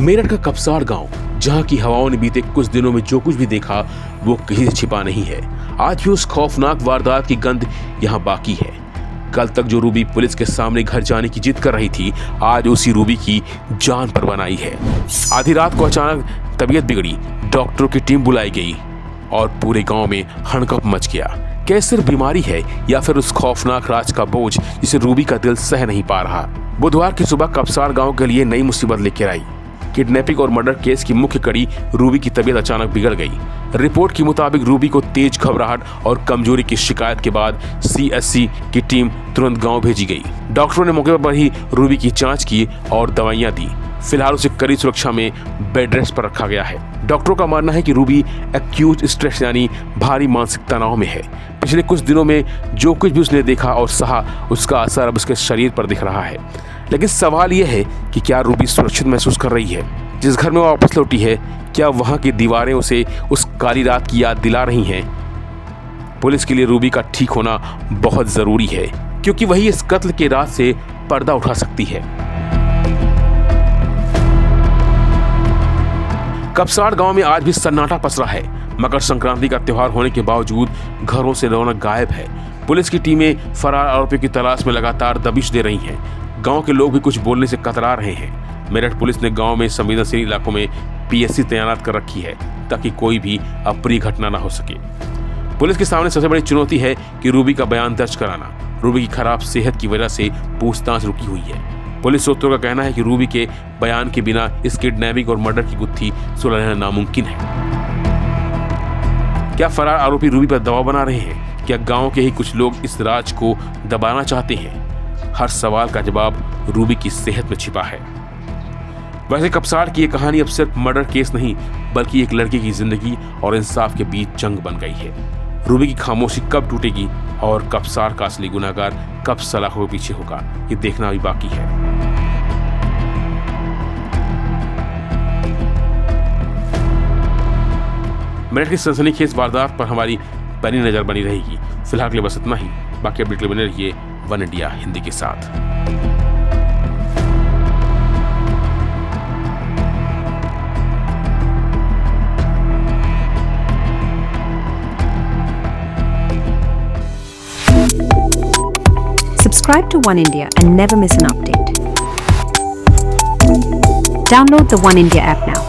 मेरठ का कपसाड़ गांव, जहां की हवाओं ने बीते कुछ दिनों में जो कुछ भी देखा वो कहीं से छिपा नहीं है। आज भी उस खौफनाक वारदात की गंध यहां बाकी है। कल तक जो रूबी पुलिस के सामने घर जाने की जिद कर रही थी, आज उसी रूबी की जान पर बनाई है। आधी रात को अचानक तबीयत बिगड़ी, डॉक्टरों की टीम बुलाई गई और पूरे गांव में हड़कंप मच गया। क्या सिर्फ बीमारी है या फिर उस खौफनाक राज का बोझ जिसे रूबी का दिल सह नहीं पा रहा। बुधवार की सुबह कपसाड़ गांव के लिए नई मुसीबत लेकर आई। किडनैपिंग और मर्डर केस की मुख्य कड़ी रूबी की तबीयत अचानक बिगड़ गई। रिपोर्ट के मुताबिक रूबी को तेज घबराहट और कमजोरी की शिकायत के बाद सीएससी की टीम तुरंत गांव भेजी गई। डॉक्टरों ने मौके पर ही रूबी की जांच की और दवाइयां दी। फिलहाल उसे कड़ी सुरक्षा में बेड रेस्ट पर रखा गया है। डॉक्टरों का मानना है कि रूबी एक्यूट स्ट्रेस यानी भारी मानसिक तनाव में है। पिछले कुछ दिनों में जो कुछ भी उसने देखा और सहा, उसका असर अब उसके शरीर पर दिख रहा है। लेकिन सवाल यह है कि क्या रूबी सुरक्षित महसूस कर रही है? जिस घर में वो वापस लौटी है, क्या वहां की दीवारें उसे उस काली रात की याद दिला रही हैं? पुलिस के लिए रूबी का ठीक होना बहुत जरूरी है, क्योंकि वही इस कत्ल के रात से पर्दा उठा सकती है। कपसाड़ गांव में आज भी सन्नाटा पसरा है। मकर संक्रांति का त्योहार होने के बावजूद घरों से रौनक गायब है। पुलिस की टीमें फरार आरोपियों की तलाश में लगातार दबिश दे रही हैं। गांव के लोग भी कुछ बोलने से कतरा रहे हैं। मेरठ पुलिस ने गांव में संवेदनशील इलाकों में पीएससी तैनात कर रखी है, ताकि कोई भी अप्रिय घटना न हो सके। पुलिस के सामने सबसे बड़ी चुनौती है कि रूबी का बयान दर्ज कराना। रूबी की खराब सेहत की वजह से पूछताछ रुकी हुई है। पुलिस सूत्रों का कहना है कि रूबी के बयान के बिना इस किडनैपिंग और मर्डर की गुत्थी सुलझाना नामुमकिन है। क्या फरार आरोपी रूबी पर दबाव बना रहे हैं? क्या गांव के ही कुछ लोग इस राज को दबाना चाहते हैं? हर सवाल का जवाब रूबी की सेहत में छिपा है। वैसे कपसाड़ की ये कहानी अब सिर्फ मर्डर केस नहीं, बल्कि एक लड़के की जिंदगी और इंसाफ के बीच जंग बन गई है। रूबी की खामोशी कब टूटेगी और कपसाड़ का असली गुनहगार कब सलाखों के पीछे होगा, ये देखना भी बाकी है। मेरठ की सनसनीखेज वारदात पर हमारी पैनी नजर बनी रहेगी। फिलहाल के लिए बस इतना ही। बाकी अपडेट के लिए बने रहिए वन इंडिया हिंदी के साथ। Subscribe to One India and never miss an update. Download the One India app now.